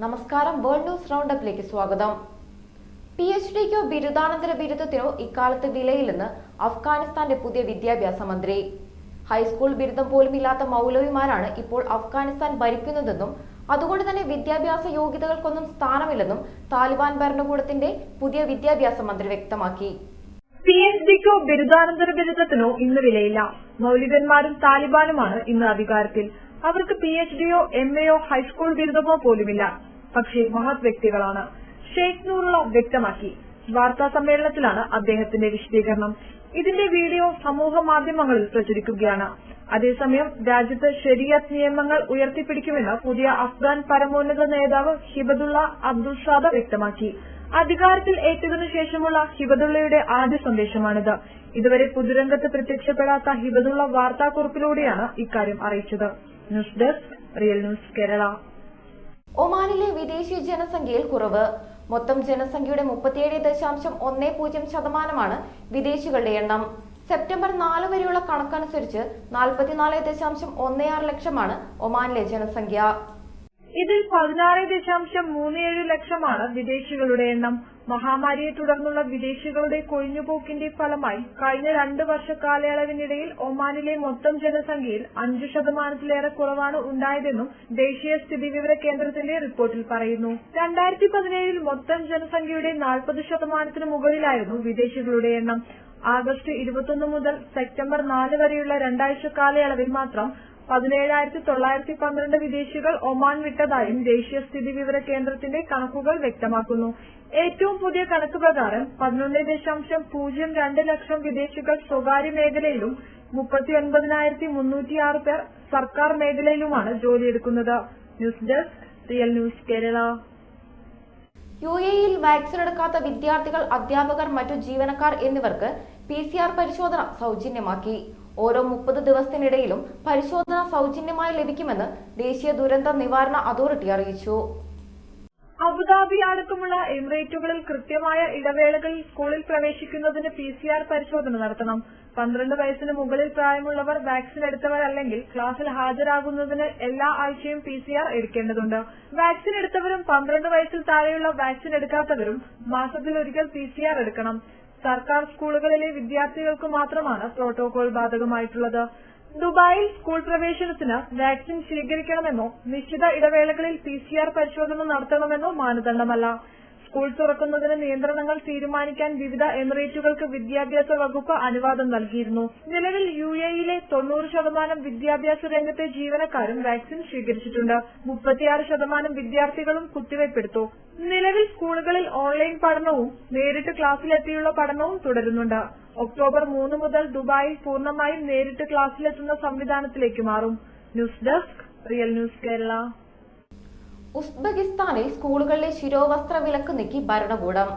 നമസ്കാരം, world news റൗണ്ടപ്പിലേക്ക് സ്വാഗതം. PhDക്കോ ബിരുദാനന്തര ബിരുദത്തിനോ ഇക്കാലത്ത് വിലയില്ലെന്ന് അഫ്ഗാനിസ്ഥാന്റെ പുതിയ വിദ്യാഭ്യാസ മന്ത്രി. ഹൈസ്കൂൾ ബിരുദം പോലും ഇല്ലാത്ത മൗലവിമാരാണ് ഇപ്പോൾ അഫ്ഗാനിസ്ഥാൻ ഭരിക്കുന്നതെന്നും അതുകൊണ്ട് തന്നെ വിദ്യാഭ്യാസ യോഗ്യതകൾക്കൊന്നും സ്ഥാനമില്ലെന്നും താലിബാൻ ഭരണകൂടത്തിന്റെ പുതിയ വിദ്യാഭ്യാസ മന്ത്രി വ്യക്തമാക്കി. PhDക്കോ ബിരുദാനന്തര ബിരുദത്തിനോ ഇന്ന് വിലയില്ല. മൗലികന്മാരും താലിബാനുമാണ് ഇന്ന് അധികാരത്തിൽ. അവർക്ക് PhDയോ MAയോ ഹൈസ്കൂൾ ബിരുദമോ പോലുമില്ല. പക്ഷേ മഹത് വ്യക്തികളാണ്. ഷെയ്ഖ് നൂറുള്ള വ്യക്തമാക്കി. വാർത്താ സമ്മേളനത്തിലാണ് അദ്ദേഹത്തിന്റെ വിശദീകരണം. ഇതിന്റെ വീഡിയോ സമൂഹ മാധ്യമങ്ങളിൽ പ്രചരിക്കുകയാണ്. അതേസമയം രാജ്യത്ത് ശരിയത്ത് നിയമങ്ങൾ ഉയർത്തിപ്പിടിക്കുമെന്ന് പുതിയ അഫ്ഗാൻ പരമോന്നത നേതാവ് ഹിബതുള്ള അബ്ദുൾ സാദ വ്യക്തമാക്കി. അധികാരത്തിൽ ഏറ്റതിനു ശേഷമുള്ള ഹിബതുള്ളയുടെ ആദ്യ സന്ദേശമാണിത്. ഇതുവരെ പൊതുരംഗത്ത് പ്രത്യക്ഷപ്പെടാത്ത ഹിബതുള്ള വാർത്താക്കുറിപ്പിലൂടെയാണ് ഇക്കാര്യം അറിയിച്ചത്. News desk, real news Kerala. ഒമാനിലെ വിദേശി ജനസംഖ്യയിൽ കുറവ്. മൊത്തം ജനസംഖ്യയുടെ 37.10% വിദേശികളുടെ എണ്ണം. സെപ്റ്റംബർ 4 വരെയുള്ള കണക്കനുസരിച്ച് 44.16 ലക്ഷമാണ് ഒമാനിലെ ജനസംഖ്യ. ഇതിൽ 16.37 ലക്ഷമാണ് വിദേശികളുടെ എണ്ണം. മഹാമാരിയെ തുടർന്നുള്ള വിദേശികളുടെ കൊഴിഞ്ഞുപോക്കിന്റെ ഫലമായി കഴിഞ്ഞ 2 വർഷ കാലയളവിനിടയിൽ ഒമാനിലെ മൊത്തം ജനസംഖ്യയിൽ 5% കുറവാണ് ഉണ്ടായതെന്നും ദേശീയ സ്ഥിതിവിവര കേന്ദ്രത്തിന്റെ റിപ്പോർട്ടിൽ പറയുന്നു. 2017 മൊത്തം ജനസംഖ്യയുടെ 40% മുകളിലായിരുന്നു വിദേശികളുടെ എണ്ണം. ആഗസ്റ്റ് 21 മുതൽ സെപ്റ്റംബർ 4 വരെയുള്ള 2 ആഴ്ച കാലയളവിൽ മാത്രം 17,912 വിദേശികൾ ഒമാൻ വിട്ടതായും ദേശീയ സ്ഥിതിവിവര കേന്ദ്രത്തിന്റെ കണക്കുകൾ വ്യക്തമാക്കുന്നു. ഏറ്റവും പുതിയ കണക്ക് പ്രകാരം 11.02 ലക്ഷം വിദേശികൾ സ്വകാര്യ മേഖലയിലും 39,306 പേർ സർക്കാർ മേഖലയിലുമാണ് ജോലിയെടുക്കുന്നത്. News desk, real news Kerala. UAEയിൽ വാക്സിൻ എടുക്കാത്ത വിദ്യാർത്ഥികൾ, അധ്യാപകർ, മറ്റു ജീവനക്കാർ എന്നിവർക്ക് PCR പരിശോധന സൗജന്യമാക്കി. ഓരോ 30 ദിവസത്തിനിടയിലും പരിശോധന സൗജന്യമായി ലഭിക്കുമെന്ന് ദേശീയ ദുരന്ത നിവാരണ അതോറിറ്റി അറിയിച്ചു. അബുദാബി അടക്കമുള്ള എമിറേറ്റുകളിൽ കൃത്യമായ ഇടവേളകളിൽ സ്കൂളിൽ പ്രവേശിക്കുന്നതിന് PCR പരിശോധന നടത്തണം. 12 വയസ്സിന് മുകളിൽ പ്രായമുള്ളവർ, വാക്സിൻ എടുത്തവർ അല്ലെങ്കിൽ ക്ലാസ്സിൽ ഹാജരാകുന്നതിന് എല്ലാ ആഴ്ചയും PCR എടുക്കേണ്ടതുണ്ട്. വാക്സിൻ എടുത്തവരും 12 വയസ്സിൽ താഴെയുള്ള വാക്സിൻ എടുക്കാത്തവരും മാസത്തിലൊരിക്കൽ PCR എടുക്കണം. സർക്കാർ സ്കൂളുകളിലെ വിദ്യാർത്ഥികൾക്ക് മാത്രമാണ് പ്രോട്ടോകോൾ ബാധകമായിട്ടുള്ളത്. ദുബായിൽ സ്കൂൾ പ്രവേശനത്തിന് വാക്സിൻ സ്വീകരിക്കണമെന്നോ നിശ്ചിത ഇടവേളകളിൽ PCR പരിശോധന നടത്തണമെന്നോ മാനദണ്ഡമല്ല. സ്കൂൾ തുറക്കുന്നതിന് നിയന്ത്രണങ്ങൾ തീരുമാനിക്കാൻ വിവിധ എമിറേറ്റുകൾക്ക് വിദ്യാഭ്യാസ വകുപ്പ് അനുവാദം നൽകിയിരുന്നു. നിലവിൽ UAEയിലെ 90% വിദ്യാഭ്യാസ രംഗത്തെ ജീവനക്കാരും വാക്സിൻ സ്വീകരിച്ചിട്ടുണ്ട്. 36% വിദ്യാർത്ഥികളും കുത്തിവയ്പ്പെടുത്തു. നിലവിൽ സ്കൂളുകളിൽ ഓൺലൈൻ പഠനവും നേരിട്ട് ക്ലാസ്സിലെത്തിയുള്ള പഠനവും തുടരുന്നുണ്ട്. ഒക്ടോബർ 3 മുതൽ ദുബായിൽ പൂർണ്ണമായും നേരിട്ട് ക്ലാസ്സിലെത്തുന്ന സംവിധാനത്തിലേക്ക് മാറും. News desk, real news Kerala. ഉസ്ബെക്കിസ്ഥാനിൽ സ്കൂളുകളിലെ ശിരോവസ്ത്ര വിലക്ക് നീക്കി ഭരണകൂടം.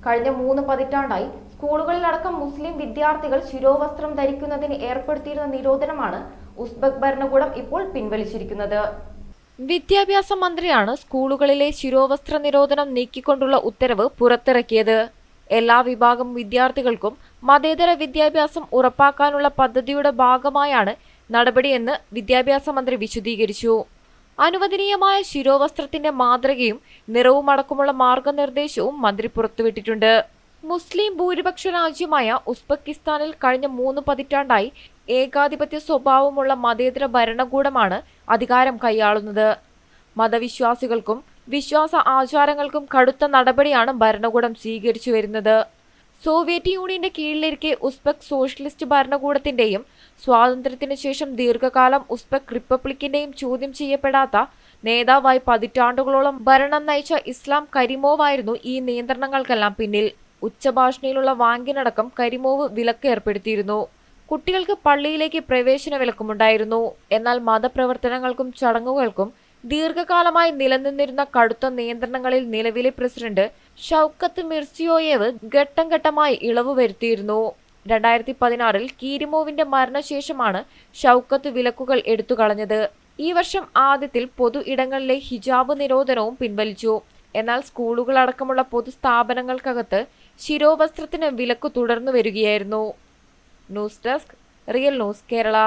കഴിഞ്ഞ 3 പതിറ്റാണ്ടായി സ്കൂളുകളിലടക്കം മുസ്ലിം വിദ്യാർത്ഥികൾ ശിരോവസ്ത്രം ധരിക്കുന്നതിന് ഏർപ്പെടുത്തിയിരുന്ന നിരോധനമാണ് ഉസ്ബെക്ക് ഭരണകൂടം ഇപ്പോൾ പിൻവലിച്ചിരിക്കുന്നത്. വിദ്യാഭ്യാസ മന്ത്രിയാണ് സ്കൂളുകളിലെ ശിരോവസ്ത്ര നിരോധനം നീക്കിക്കൊണ്ടുള്ള ഉത്തരവ് പുറത്തിറക്കിയത്. എല്ലാ വിഭാഗം വിദ്യാർത്ഥികൾക്കും മതേതര വിദ്യാഭ്യാസം ഉറപ്പാക്കാനുള്ള പദ്ധതിയുടെ ഭാഗമായാണ് നടപടിയെന്ന് വിദ്യാഭ്യാസ മന്ത്രി വിശദീകരിച്ചു. അനുവദനീയമായ ശിരോവസ്ത്രത്തിന്റെ മാതൃകയും നിറവുമടക്കമുള്ള മാർഗനിർദ്ദേശവും മന്ത്രി പുറത്തുവിട്ടിട്ടുണ്ട്. മുസ്ലിം ഭൂരിപക്ഷ രാജ്യമായ ഉസ്ബെക്കിസ്ഥാനിൽ കഴിഞ്ഞ 3 പതിറ്റാണ്ടായി ഏകാധിപത്യ സ്വഭാവമുള്ള മതേതര ഭരണകൂടമാണ് അധികാരം കൈയാളുന്നത്. മതവിശ്വാസികൾക്കും വിശ്വാസ ആചാരങ്ങൾക്കും കടുത്ത നടപടിയാണ് ഭരണകൂടം സ്വീകരിച്ചു വരുന്നത്. സോവിയറ്റ് യൂണിയന്റെ കീഴിലിരിക്കെ ഉസ്ബെക്ക് സോഷ്യലിസ്റ്റ് ഭരണകൂടത്തിന്റെയും സ്വാതന്ത്ര്യത്തിനു ശേഷം ദീർഘകാലം ഉസ്ബെക്ക് റിപ്പബ്ലിക്കിന്റെയും ചോദ്യം ചെയ്യപ്പെടാത്ത നേതാവായി പതിറ്റാണ്ടുകളോളം ഭരണം നയിച്ച ഇസ്ലാം കരീമോവായിരുന്നു ഈ നിയന്ത്രണങ്ങൾക്കെല്ലാം പിന്നിൽ. ഉച്ചഭാഷണിയിലുള്ള വാങ്കിനടക്കം കരീമോവ് വിലക്ക് ഏർപ്പെടുത്തിയിരുന്നു. കുട്ടികൾക്ക് പള്ളിയിലേക്ക് പ്രവേശന വിലക്കുമുണ്ടായിരുന്നു. എന്നാൽ മതപ്രവർത്തനങ്ങൾക്കും ചടങ്ങുകൾക്കും ദീർഘകാലമായി നിലനിന്നിരുന്ന കടുത്ത നിയന്ത്രണങ്ങളിൽ നിലവിലെ പ്രസിഡന്റ് ഷൌക്കത്ത് മിർസിയോയേവ് ഘട്ടം ഘട്ടമായി ഇളവ് വരുത്തിയിരുന്നു. 2016 കീരിമോവിന്റെ മരണശേഷമാണ് ഷൌക്കത്ത് വിലക്കുകൾ എടുത്തുകളഞ്ഞത്. ഈ വർഷം ആദ്യത്തിൽ പൊതു ഇടങ്ങളിലെ ഹിജാബ് നിരോധനവും പിൻവലിച്ചു. എന്നാൽ സ്കൂളുകളടക്കമുള്ള പൊതുസ്ഥാപനങ്ങൾക്കകത്ത് ശിരോവസ്ത്രത്തിന് വിലക്ക് തുടർന്നു വരികയായിരുന്നു. News desk, real news Kerala.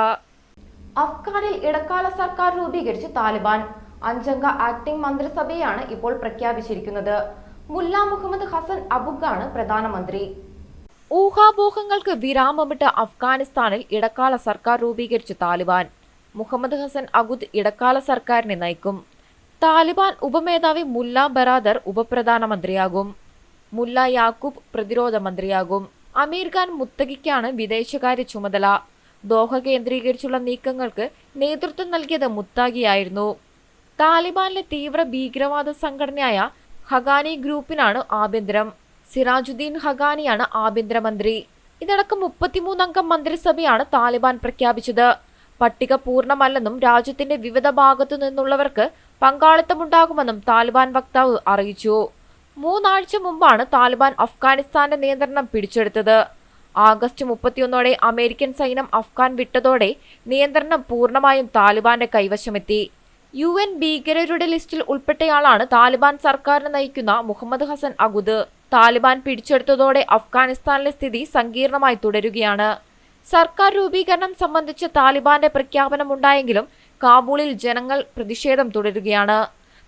അഫ്ഗാനിൽ ഇടക്കാല സർക്കാർ രൂപീകരിച്ച് താലിബാൻ. 5 അംഗ ആക്ടിംഗ് മന്ത്രിസഭയാണ് ഇപ്പോൾ പ്രഖ്യാപിച്ചിരിക്കുന്നത്. മുല്ല മുഹമ്മദ് ഹസൻ അബുഗാണ് പ്രധാനമന്ത്രി. ഊഹാപോഹങ്ങൾക്ക് വിരാമമിട്ട് അഫ്ഗാനിസ്ഥാനിൽ ഇടക്കാല സർക്കാർ രൂപീകരിച്ച താലിബാൻ. മുഹമ്മദ് ഹസൻ അഗുദ് ഇടക്കാല സർക്കാരിനെ നയിക്കും. താലിബാൻ ഉപമേധാവി മുല്ല ബറാദർ ഉപപ്രധാനമന്ത്രിയാകും. മുല്ല യാക്കൂബ് പ്രതിരോധ മന്ത്രിയാകും. അമീർ ഖാൻ മുത്തഖിക്കാണ് വിദേശകാര്യ ചുമതല. ദോഹ കേന്ദ്രീകരിച്ചുള്ള നീക്കങ്ങൾക്ക് നേതൃത്വം നൽകിയത് മുത്താഖിയായിരുന്നു. താലിബാനിലെ തീവ്ര ഭീകരവാദ സംഘടനയായ ഹഖാനി ഗ്രൂപ്പിനാണ് ആഭ്യന്തരം. സിറാജുദ്ദീൻ ഹഖാനിയാണ് ആഭ്യന്തരമന്ത്രി. ഇതടക്കം 33 അംഗ മന്ത്രിസഭയാണ് താലിബാൻ പ്രഖ്യാപിച്ചത്. പട്ടിക പൂർണ്ണമല്ലെന്നും രാജ്യത്തിന്റെ വിവിധ ഭാഗത്തു നിന്നുള്ളവർക്ക് പങ്കാളിത്തമുണ്ടാകുമെന്നും താലിബാൻ വക്താവ് അറിയിച്ചു. 3 ആഴ്ച മുമ്പാണ് താലിബാൻ അഫ്ഗാനിസ്ഥാന്റെ നിയന്ത്രണം പിടിച്ചെടുത്തത്. ആഗസ്റ്റ് 31 അമേരിക്കൻ സൈന്യം അഫ്ഗാൻ വിട്ടതോടെ നിയന്ത്രണം പൂർണ്ണമായും താലിബാന്റെ കൈവശമെത്തി. UN ഭീകരരുടെ ലിസ്റ്റിൽ ഉൾപ്പെട്ടയാളാണ് താലിബാൻ സർക്കാരിനെ നയിക്കുന്ന മുഹമ്മദ് ഹസൻ അഗുദ്. താലിബാൻ പിടിച്ചെടുത്തതോടെ അഫ്ഗാനിസ്ഥാനിലെ സ്ഥിതി സങ്കീർണമായി തുടരുകയാണ്. സർക്കാർ രൂപീകരണം സംബന്ധിച്ച് താലിബാന്റെ പ്രഖ്യാപനമുണ്ടായെങ്കിലും കാബൂളിൽ ജനങ്ങൾ പ്രതിഷേധം തുടരുകയാണ്.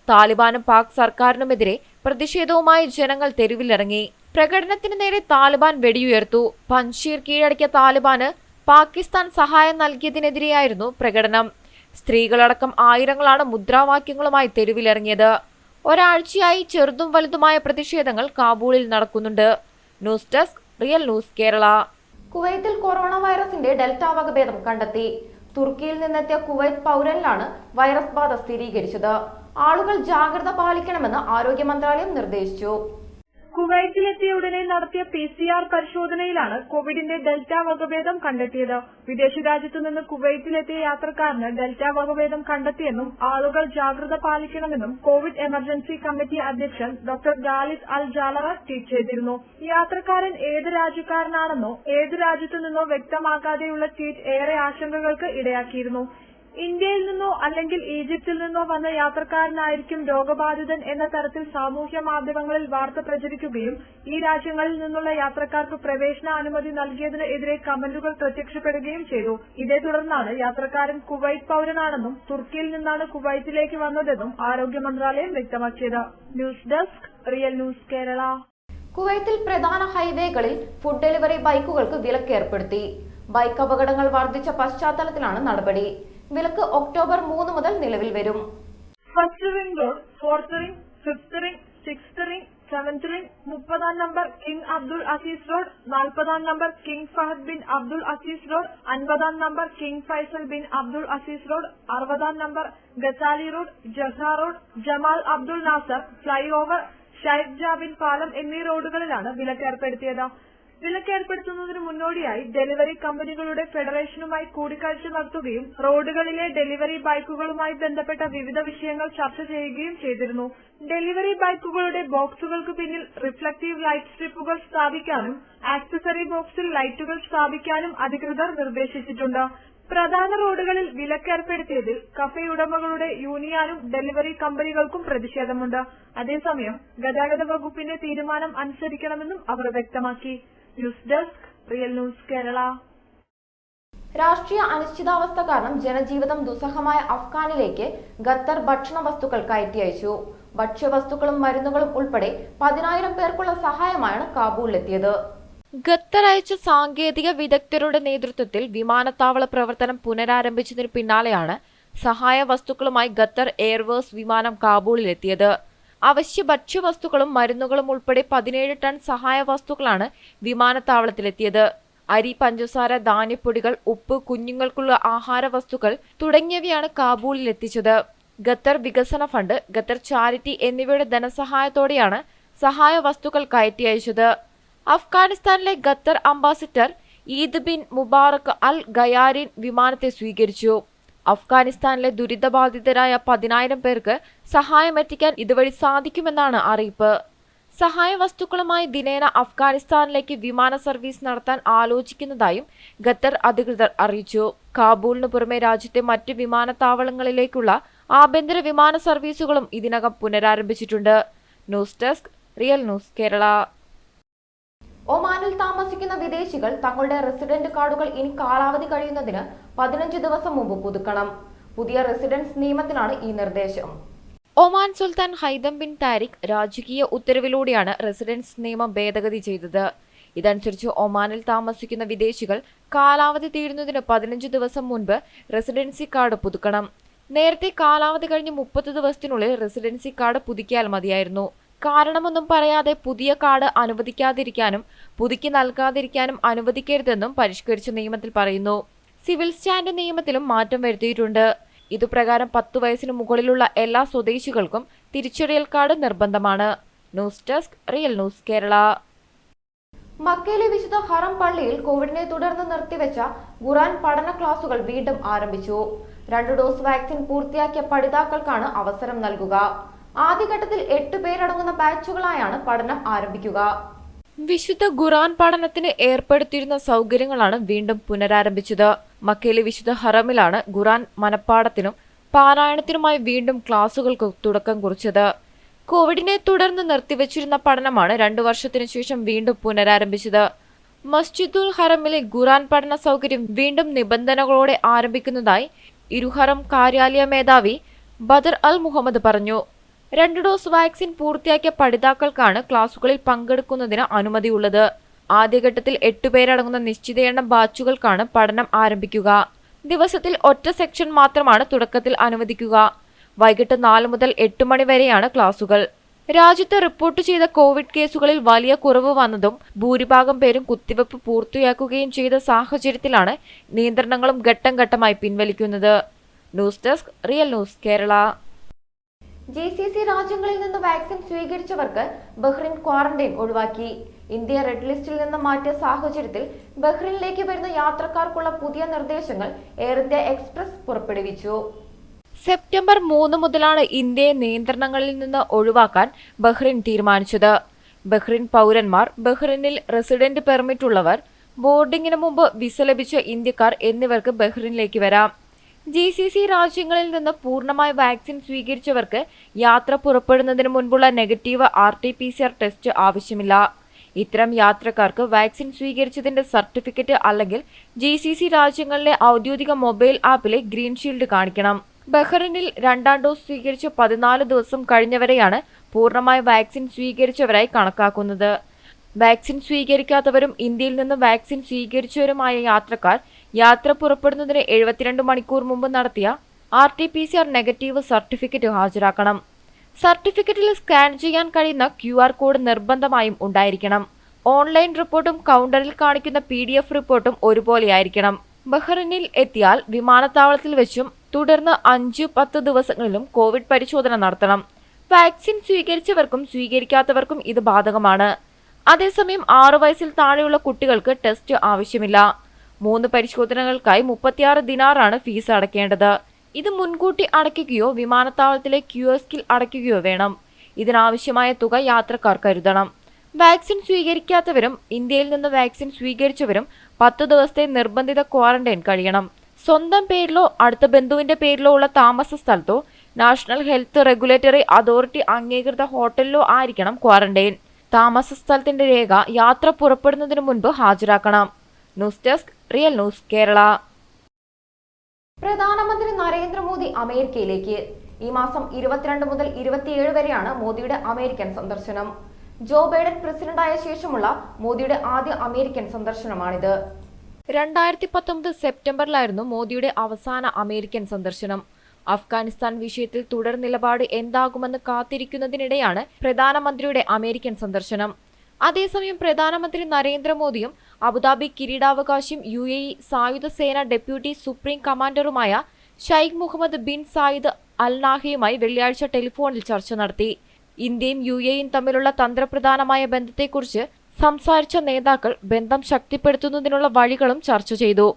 താലിബാനും പാക് സർക്കാരിനുമെതിരെ പ്രതിഷേധവുമായി ജനങ്ങൾ തെരുവിലിറങ്ങി. പ്രകടനത്തിന് നേരെ താലിബാൻ വെടിയുയർത്തു. പൻഷീർ കീഴടക്കിയ താലിബാന് പാകിസ്ഥാൻ സഹായം നൽകിയതിനെതിരെയായിരുന്നു പ്രകടനം. സ്ത്രീകളടക്കം ആയിരങ്ങളാണ് മുദ്രാവാക്യങ്ങളുമായി തെരുവിലിറങ്ങിയത്. ഒരാഴ്ചയായി ചെറുതും വലുതുമായ പ്രതിഷേധങ്ങൾ കാബൂളിൽ നടക്കുന്നുണ്ട്. News desk, real news Kerala. കുവൈത്തിൽ കൊറോണ വൈറസിന്റെ ഡെൽറ്റ വകഭേദം കണ്ടെത്തി. തുർക്കിയിൽ നിന്നെത്തിയ കുവൈത്ത് പൗരനിലാണ് വൈറസ് ബാധ സ്ഥിരീകരിച്ചത്. ആളുകൾ ജാഗ്രത പാലിക്കണമെന്ന് ആരോഗ്യ മന്ത്രാലയം നിർദ്ദേശിച്ചു. കുവൈറ്റിലെത്തിയ ഉടനെ നടത്തിയ PCR പരിശോധനയിലാണ് കോവിഡിന്റെ ഡെൽറ്റ വകഭേദം കണ്ടെത്തിയത്. വിദേശ രാജ്യത്തു നിന്ന് കുവൈറ്റിലെത്തിയ യാത്രക്കാരന് ഡെൽറ്റ വകഭേദം കണ്ടെത്തിയെന്നും ആളുകൾ ജാഗ്രത പാലിക്കണമെന്നും കോവിഡ് എമർജൻസി കമ്മിറ്റി അധ്യക്ഷൻ ഡോക്ടർ ഖാലിദ് അൽ ജാലറ ട്വീറ്റ് ചെയ്തിരുന്നു. യാത്രക്കാരൻ ഏത് രാജ്യക്കാരനാണെന്നോ ഏത് രാജ്യത്തു നിന്നോ വ്യക്തമാക്കാതെയുള്ള ട്വീറ്റ് ഏറെ ആശങ്കകൾക്ക് ഇടയാക്കിയിരുന്നു. ഇന്ത്യയിൽ നിന്നോ അല്ലെങ്കിൽ ഈജിപ്തിൽ നിന്നോ വന്ന യാത്രക്കാരനായിരിക്കും രോഗബാധിതൻ എന്ന തരത്തിൽ സാമൂഹ്യ മാധ്യമങ്ങളിൽ വാർത്ത പ്രചരിക്കുകയും ഈ രാജ്യങ്ങളിൽ നിന്നുള്ള യാത്രക്കാർക്ക് പ്രവേശന അനുമതി നൽകിയതിന് എതിരെ കമന്റുകൾ പ്രത്യക്ഷപ്പെടുകയും ചെയ്തു. ഇതേ തുടർന്നാണ് യാത്രക്കാരൻ കുവൈറ്റ് പൗരനാണെന്നും തുർക്കിയിൽ നിന്നാണ് കുവൈറ്റിലേക്ക് വന്നതെന്നും ആരോഗ്യ മന്ത്രാലയം വ്യക്തമാക്കിയത്. News desk, real news Kerala. കുവൈത്തിൽ പ്രധാന ഹൈവേകളിൽ ഫുഡ് ഡെലിവറി ബൈക്കുകൾക്ക് വിലക്ക് ഏർപ്പെടുത്തി. ബൈക്ക് അപകടങ്ങൾ വർദ്ധിച്ച പശ്ചാത്തലത്തിലാണ് നടപടി. വിലക്ക് ഒക്ടോബർ 3 മുതൽ നിലവിൽ വരും. First ring road, 4th ring, 5th ring, 6th ring, 7th ring, 30-ാം number king Abdul Aziz road, 40-ാം number king Fahad bin Abdul Aziz road, 50-ാം number king Faisal bin Abdul Aziz road, 60-ാം number Ghazali road, Jahra road, Jamal Abdul Nasser flyover, Sheikh Jabir പാലം എന്നീ റോഡുകളിലാണ് വിലക്ക് ഏർപ്പെടുത്തിയത്. വിലക്ക് ഏർപ്പെടുത്തുന്നതിന് മുന്നോടിയായി delivery കമ്പനികളുടെ ഫെഡറേഷനുമായി കൂടിക്കാഴ്ച നടത്തുകയും റോഡുകളിലെ ഡെലിവറി ബൈക്കുകളുമായി ബന്ധപ്പെട്ട വിവിധ വിഷയങ്ങൾ ചർച്ച ചെയ്യുകയും ചെയ്തിരുന്നു. ഡെലിവറി ബൈക്കുകളുടെ ബോക്സുകൾക്ക് പിന്നിൽ റിഫ്ലക്റ്റീവ് ലൈറ്റ് സ്ട്രിപ്പുകൾ സ്ഥാപിക്കാനും ആക്സസറി ബോക്സിൽ ലൈറ്റുകൾ സ്ഥാപിക്കാനും അധികൃതർ നിർദ്ദേശിച്ചിട്ടുണ്ട്. പ്രധാന റോഡുകളിൽ വിലക്ക് ഏർപ്പെടുത്തിയതിൽ കഫേ ഉടമകളുടെ യൂണിയനും ഡെലിവറി കമ്പനികൾക്കും പ്രതിഷേധമുണ്ട്. അതേസമയം ഗതാഗത വകുപ്പിന്റെ തീരുമാനം അനുസരിക്കണമെന്നും അവർ വ്യക്തമാക്കി. News desk, real news Kerala. രാഷ്ട്രീയ അനിശ്ചിതാവസ്ഥ കാരണം ജനജീവിതം ദുസ്സഹമായ അഫ്ഗാനിലേക്ക് ഖത്തർ ഭക്ഷണ വസ്തുക്കൾ കയറ്റി അയച്ചു. ഭക്ഷ്യവസ്തുക്കളും മരുന്നുകളും ഉൾപ്പെടെ 10,000 പേർക്കുള്ള സഹായമാണ് കാബൂളിലെത്തിയത്. ഖത്തർ അയച്ച സാങ്കേതിക വിദഗ്ധരുടെ നേതൃത്വത്തിൽ വിമാനത്താവള പ്രവർത്തനം പുനരാരംഭിച്ചതിന് പിന്നാലെയാണ് സഹായ വസ്തുക്കളുമായി ഖത്തർ എയർവേസ് വിമാനം കാബൂളിലെത്തിയത്. അവശ്യ ഭക്ഷ്യവസ്തുക്കളും മരുന്നുകളും ഉൾപ്പെടെ 17 ടൺ സഹായ വസ്തുക്കളാണ് വിമാനത്താവളത്തിലെത്തിയത്. അരി, പഞ്ചസാര, ധാന്യപ്പൊടികൾ, ഉപ്പ്, കുഞ്ഞുങ്ങൾക്കുള്ള ആഹാര വസ്തുക്കൾ തുടങ്ങിയവയാണ് കാബൂളിലെത്തിച്ചത്. ഖത്തർ വികസന ഫണ്ട്, ഖത്തർ ചാരിറ്റി എന്നിവയുടെ ധനസഹായത്തോടെയാണ് സഹായ വസ്തുക്കൾ കയറ്റി അയച്ചത്. അഫ്ഗാനിസ്ഥാനിലെ Qatar ambassador Eid bin Mubarak al Gayarin വിമാനത്തെ സ്വീകരിച്ചു. അഫ്ഗാനിസ്ഥാനിലെ ദുരിതബാധിതരായ 10,000 പേർക്ക് സഹായമെത്തിക്കാൻ ഇതുവഴി സാധിക്കുമെന്നാണ് അറിയിപ്പ്. സഹായ വസ്തുക്കളുമായി ദിനേന അഫ്ഗാനിസ്ഥാനിലേക്ക് വിമാന സർവീസ് നടത്താൻ ആലോചിക്കുന്നതായും ഖത്തർ അധികൃതർ അറിയിച്ചു. കാബൂളിനു പുറമെ രാജ്യത്തെ മറ്റ് വിമാനത്താവളങ്ങളിലേക്കുള്ള ആഭ്യന്തര വിമാന സർവീസുകളും ഇതിനകം പുനരാരംഭിച്ചിട്ടുണ്ട്. News desk, real news Kerala. ഒമാനിൽ താമസിക്കുന്ന വിദേശികൾ തങ്ങളുടെ റെസിഡന്റ് കാർഡുകൾ ഇനി കാലാവധി കഴിയുന്നതിന് 15 ദിവസം മുമ്പ് പുതുക്കണം. പുതിയ റെസിഡൻസ് നിയമത്തിലാണ് ഈ നിർദ്ദേശം. ഒമാൻ സുൽത്താൻ ഹൈതം ബിൻ താരിഖ് രാജകീയ ഉത്തരവിലൂടെയാണ് റെസിഡൻസ് നിയമം ഭേദഗതി ചെയ്തത്. ഇതനുസരിച്ച് ഒമാനിൽ താമസിക്കുന്ന വിദേശികൾ കാലാവധി തീരുന്നതിന് 15 ദിവസം മുൻപ് റെസിഡൻസി കാർഡ് പുതുക്കണം. നേരത്തെ കാലാവധി കഴിഞ്ഞ് 30 ദിവസത്തിനുള്ളിൽ റെസിഡൻസി കാർഡ് പുതുക്കിയാൽ മതിയായിരുന്നു. കാരണമൊന്നും പറയാതെ പുതിയ കാർഡ് അനുവദിക്കാതിരിക്കാനും പുതുക്കി നൽകാതിരിക്കാനും അനുവദിക്കരുതെന്നും പരിഷ്കരിച്ച നിയമത്തിൽ പറയുന്നു. സിവിൽ സ്റ്റാൻഡ് നിയമത്തിലും മാറ്റം വരുത്തിയിട്ടുണ്ട്. ഇതുപ്രകാരം 10 വയസ്സിന് മുകളിലുള്ള എല്ലാ സ്വദേശികൾക്കും തിരിച്ചറിയൽ കാർഡ് നിർബന്ധമാണ്. News desk real news Kerala. മക്കയിലെ വിശുദ്ധ ഹറം പള്ളിയിൽ കോവിഡിനെ തുടർന്ന് നിർത്തിവെച്ച ഖുർആൻ പഠന ക്ലാസുകൾ വീണ്ടും ആരംഭിച്ചു. 2 ഡോസ് വാക്സിൻ പൂർത്തിയാക്കിയ പഠിതാക്കൾക്കാണ് അവസരം നൽകുക. ആദ്യഘട്ടത്തിൽ 8 പേരടങ്ങുന്ന ബാച്ചുകളായാണ് പഠനം ആരംഭിക്കുക. വിശുദ്ധ ഖുർആൻ പഠനത്തിന് ഏർപ്പെടുത്തിയിരുന്ന സൗകര്യങ്ങളാണ് വീണ്ടും പുനരാരംഭിച്ചത്. മക്കയിലെ വിശുദ്ധ ഹറമിലാണ് ഖുർആൻ മനപ്പാഠത്തിനും പാരായണത്തിനുമായി വീണ്ടും ക്ലാസുകൾക്ക് തുടക്കം കുറിച്ചത്. കോവിഡിനെ തുടർന്ന് നിർത്തിവച്ചിരുന്ന പഠനമാണ് 2 വർഷത്തിനു ശേഷം വീണ്ടും പുനരാരംഭിച്ചത്. മസ്ജിദുൽ ഹറമിലെ ഖുർആൻ പഠന സൗകര്യം വീണ്ടും നിബന്ധനകളോടെ ആരംഭിക്കുന്നതായി ഇരുഹറം കാര്യാലയ മേധാവി ബദർ അൽ മുഹമ്മദ് പറഞ്ഞു. 2 ഡോസ് വാക്സിൻ പൂർത്തിയാക്കിയ പഠിതാക്കൾക്കാണ് ക്ലാസുകളിൽ പങ്കെടുക്കുന്നതിന് അനുമതിയുള്ളത്. ആദ്യഘട്ടത്തിൽ 8 പേരടങ്ങുന്ന നിശ്ചിത എണ്ണം ബാച്ചുകൾക്കാണ് പഠനം ആരംഭിക്കുക. ദിവസത്തിൽ ഒറ്റ സെക്ഷൻ മാത്രമാണ് തുടക്കത്തിൽ അനുവദിക്കുക. വൈകിട്ട് 4 മുതൽ 8 മണി വരെയാണ് ക്ലാസുകൾ. രാജ്യത്ത് റിപ്പോർട്ട് ചെയ്ത കോവിഡ് കേസുകളിൽ വലിയ കുറവ് വന്നതും ഭൂരിഭാഗം പേരും കുത്തിവെപ്പ് പൂർത്തിയാക്കുകയും ചെയ്ത സാഹചര്യത്തിലാണ് നിയന്ത്രണങ്ങളും ഘട്ടം ഘട്ടമായി പിൻവലിക്കുന്നത്. News desk real news Kerala. GCC രാജ്യങ്ങളിൽ നിന്ന് വാക്സിൻ സ്വീകരിച്ചവർക്ക് ബഹ്റിൻ ക്വാറന്റൈൻ ഒഴിവാക്കി. ഇന്ത്യ റെഡ് ലിസ്റ്റിൽ നിന്ന് മാറ്റിയ സാഹചര്യത്തിൽ ബഹ്റിനിലേക്ക് വരുന്ന യാത്രക്കാർക്കുള്ള പുതിയ നിർദ്ദേശങ്ങൾ എയർ ഇന്ത്യ എക്സ്പ്രസ് പുറപ്പെടുവിച്ചു. സെപ്റ്റംബർ 3 മുതലാണ് ഇന്ത്യയെ നിയന്ത്രണങ്ങളിൽ നിന്ന് ഒഴിവാക്കാൻ ബഹ്റിൻ തീരുമാനിച്ചത്. ബഹ്റിൻ പൗരന്മാർ, ബഹ്റിനിൽ റെസിഡന്റ് പെർമിറ്റ് ഉള്ളവർ, ബോർഡിംഗിന് മുമ്പ് വിസ ലഭിച്ച ഇന്ത്യക്കാർ എന്നിവർക്ക് ബഹ്റിനിലേക്ക് വരാം. GCC രാജ്യങ്ങളിൽ നിന്ന് പൂർണ്ണമായി വാക്സിൻ സ്വീകരിച്ചവർക്ക് യാത്ര പുറപ്പെടുന്നതിന് മുൻപുള്ള നെഗറ്റീവ് RT-PCR ടെസ്റ്റ് ആവശ്യമില്ല. ഇത്തരം യാത്രക്കാർക്ക് വാക്സിൻ സ്വീകരിച്ചതിന്റെ സർട്ടിഫിക്കറ്റ് അല്ലെങ്കിൽ GCC രാജ്യങ്ങളിലെ ഔദ്യോഗിക മൊബൈൽ ആപ്പിലെ ഗ്രീൻ ഷീൽഡ് കാണിക്കണം. ബഹ്റിനിൽ 2ാം ഡോസ് സ്വീകരിച്ച് 14 ദിവസം കഴിഞ്ഞവരെയാണ് പൂർണ്ണമായി വാക്സിൻ സ്വീകരിച്ചവരായി കണക്കാക്കുന്നത്. വാക്സിൻ സ്വീകരിക്കാത്തവരും ഇന്ത്യയിൽ നിന്ന് വാക്സിൻ സ്വീകരിച്ചവരുമായ യാത്രക്കാർ യാത്ര പുറപ്പെടുന്നതിന് 72 മണിക്കൂർ മുമ്പ് നടത്തിയ RT-PCR നെഗറ്റീവ് സർട്ടിഫിക്കറ്റ് ഹാജരാക്കണം. സർട്ടിഫിക്കറ്റിൽ സ്കാൻ ചെയ്യാൻ കഴിയുന്ന QR കോഡ് നിർബന്ധമായും ഉണ്ടായിരിക്കണം. ഓൺലൈൻ റിപ്പോർട്ടും കൗണ്ടറിൽ കാണിക്കുന്ന PDF റിപ്പോർട്ടും ഒരുപോലെയായിരിക്കണം. ബഹ്റിനിൽ എത്തിയാൽ വിമാനത്താവളത്തിൽ വെച്ചും തുടർന്ന് 5-10 ദിവസങ്ങളിലും കോവിഡ് പരിശോധന നടത്തണം. വാക്സിൻ സ്വീകരിച്ചവർക്കും സ്വീകരിക്കാത്തവർക്കും ഇത് ബാധകമാണ്. അതേസമയം 6 വയസ്സിൽ താഴെയുള്ള കുട്ടികൾക്ക് ടെസ്റ്റ് ആവശ്യമില്ല. 3 പരിശോധനകൾക്കായി 36 ദിനാറാണ് ഫീസ് അടയ്ക്കേണ്ടത്. ഇത് മുൻകൂട്ടി അടയ്ക്കുകയോ വിമാനത്താവളത്തിലെ കിയോസ്കിൽ അടയ്ക്കുകയോ വേണം. ഇതിനാവശ്യമായ തുക യാത്രക്കാർ കരുതണം. വാക്സിൻ സ്വീകരിക്കാത്തവരും ഇന്ത്യയിൽ നിന്ന് വാക്സിൻ സ്വീകരിച്ചവരും 10 ദിവസത്തെ നിർബന്ധിത ക്വാറന്റൈൻ കഴിയണം. സ്വന്തം പേരിലോ അടുത്ത ബന്ധുവിന്റെ പേരിലോ ഉള്ള താമസ സ്ഥലത്തോ നാഷണൽ ഹെൽത്ത് റെഗുലേറ്ററി അതോറിറ്റി അംഗീകൃത ഹോട്ടലിലോ ആയിരിക്കണം ക്വാറന്റൈൻ. താമസ സ്ഥലത്തിന്റെ രേഖ യാത്ര പുറപ്പെടുന്നതിന് മുൻപ് ഹാജരാക്കണം. News desk real news Kerala. പ്രധാനമന്ത്രി നരേന്ദ്രമോദി അമേരിക്കയിലേക്ക്. ഈ മാസം 22 മുതൽ 27 വരെയാണ് മോദിയുടെ അമേരിക്കൻ സന്ദർശനം. ജോ ബൈഡൻ പ്രസിഡന്റായ ശേഷമുള്ള മോദിയുടെ ആദ്യ അമേരിക്കൻ സന്ദർശനമാണിത്. 2019 സെപ്റ്റംബറിലായിരുന്നു മോദിയുടെ അവസാന അമേരിക്കൻ സന്ദർശനം. അഫ്ഗാനിസ്ഥാൻ വിഷയത്തിൽ തുടർ നിലപാട് എന്താകുമെന്ന് കാത്തിരിക്കുന്നതിനിടെയാണ് പ്രധാനമന്ത്രിയുടെ അമേരിക്കൻ സന്ദർശനം. അതേസമയം പ്രധാനമന്ത്രി നരേന്ദ്രമോദിയും അബുദാബി കിരീടാവകാശിയും UAE സായുധ സേന ഡെപ്യൂട്ടി സുപ്രീം കമാൻഡറുമായ Sheikh Mohammed bin Zayed al നാഹിയുമായി വെള്ളിയാഴ്ച ടെലിഫോണിൽ ചർച്ച നടത്തി. ഇന്ത്യയും UAEയും തമ്മിലുള്ള തന്ത്രപ്രധാനമായ ബന്ധത്തെക്കുറിച്ച് സംസാരിച്ച നേതാക്കൾ ബന്ധം ശക്തിപ്പെടുത്തുന്നതിനുള്ള വഴികളും ചർച്ച ചെയ്തു.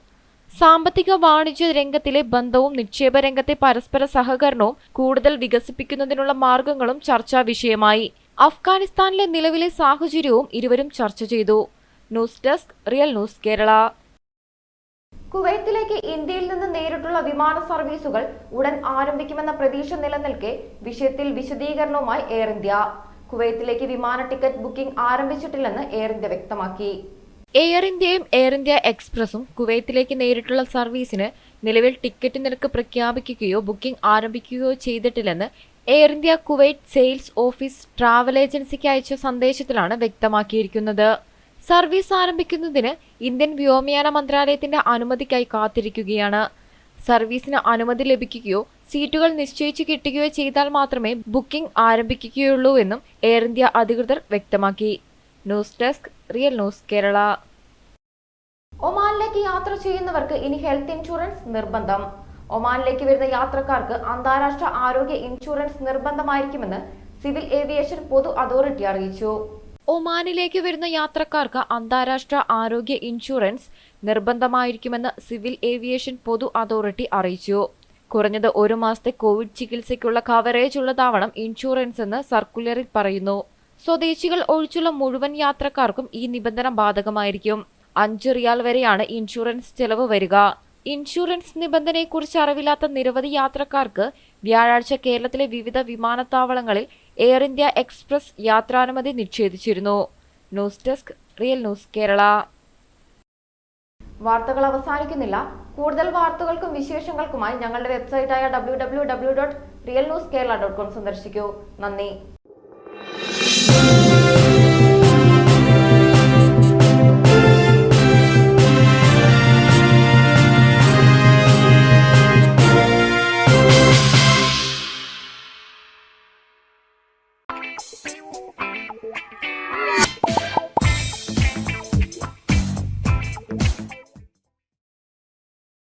സാമ്പത്തിക വാണിജ്യ രംഗത്തിലെ ബന്ധവും നിക്ഷേപ രംഗത്തെ പരസ്പര സഹകരണവും കൂടുതൽ വികസിപ്പിക്കുന്നതിനുള്ള മാർഗങ്ങളും ചർച്ചാ വിഷയമായി. അഫ്ഗാനിസ്ഥാനിലെ നിലവിലെ സാഹചര്യവും ഇരുവരും ചർച്ച ചെയ്തു. News desk real news Kerala. കുവൈത്തിലേക്ക് ഇന്ത്യയിൽ നിന്ന് നേരിട്ടുള്ള വിമാന സർവീസുകൾ ഉടൻ ആരംഭിക്കുമെന്ന പ്രതീക്ഷ നിലനിൽക്കെ വിഷയത്തിൽ വിശദീകരണവുമായി എയർ ഇന്ത്യ. കുവൈത്തിലേക്ക് വിമാന ടിക്കറ്റ് ബുക്കിംഗ് ആരംഭിച്ചിട്ടില്ലെന്ന് എയർ ഇന്ത്യ വ്യക്തമാക്കി. എയർ ഇന്ത്യയും എയർ ഇന്ത്യ എക്സ്പ്രസും കുവൈത്തിലേക്ക് നേരിട്ടുള്ള സർവീസിന് നിലവിൽ ടിക്കറ്റ് നിരക്ക് പ്രഖ്യാപിക്കുകയോ ബുക്കിംഗ് ആരംഭിക്കുകയോ ചെയ്തിട്ടില്ലെന്ന് Air India Kuwait sales office travel ഏജൻസിക്ക് അയച്ച സന്ദേശത്തിലാണ് വ്യക്തമാക്കിയിരിക്കുന്നത്. സർവീസ് ആരംഭിക്കുന്നതിന് ഇന്ത്യൻ വ്യോമയാന മന്ത്രാലയത്തിന്റെ അനുമതിക്കായി കാത്തിരിക്കുകയാണ്. സർവീസിന് അനുമതി ലഭിക്കുകയോ സീറ്റുകൾ നിശ്ചയിച്ചു കിട്ടുകയോ ചെയ്താൽ മാത്രമേ ബുക്കിംഗ് ആരംഭിക്കുകയുള്ളൂ എന്നും എയർ ഇന്ത്യ അധികൃതർ വ്യക്തമാക്കി. News desk real news Kerala. ഒമാനിലേക്ക് യാത്ര ചെയ്യുന്നവർക്ക് ഇനി ഹെൽത്ത് ഇൻഷുറൻസ് നിർബന്ധം. ഒമാനിലേക്ക് വരുന്ന യാത്രക്കാർക്ക് അന്താരാഷ്ട്ര ആരോഗ്യ ഇൻഷുറൻസ് നിർബന്ധമായിരിക്കുമെന്ന് സിവിൽ ഏവിയേഷൻ പൊതു അതോറിറ്റി അറിയിച്ചു. ഒമാനിലേക്ക് വരുന്ന യാത്രക്കാർക്ക് അന്താരാഷ്ട്ര ആരോഗ്യ ഇൻഷുറൻസ് നിർബന്ധമായിരിക്കുമെന്ന് സിവിൽ ഏവിയേഷൻ പൊതു അതോറിറ്റി അറിയിച്ചു. കുറഞ്ഞത് 1 മാസത്തെ കോവിഡ് ചികിത്സയ്ക്കുള്ള കവറേജ് ഉള്ളതാവണം ഇൻഷുറൻസ് എന്ന് സർക്കുലറിൽ പറയുന്നു. സ്വദേശികൾ ഒഴിച്ചുള്ള മുഴുവൻ യാത്രക്കാർക്കും ഈ നിബന്ധന ബാധകമായിരിക്കും. 5 റിയാൽ വരെയാണ് ഇൻഷുറൻസ് ചെലവ് വരിക. ഇൻഷുറൻസ് നിബന്ധനയെക്കുറിച്ച് അറിവില്ലാത്ത നിരവധി യാത്രക്കാർക്ക് വ്യാഴാഴ്ച കേരളത്തിലെ വിവിധ വിമാനത്താവളങ്ങളിൽ എയർ ഇന്ത്യ എക്സ്പ്രസ് യാത്രാനുമതി നിഷേധിച്ചിരുന്നു. News desk real news Kerala. വാർത്തകൾ അവസാനിക്കുന്നില്ല. കൂടുതൽ വാർത്തകൾക്കും വിശേഷങ്ങൾക്കുമായി ഞങ്ങളുടെ വെബ്സൈറ്റായ www.realnewskerala.com സന്ദർശിക്കൂ. നന്ദി.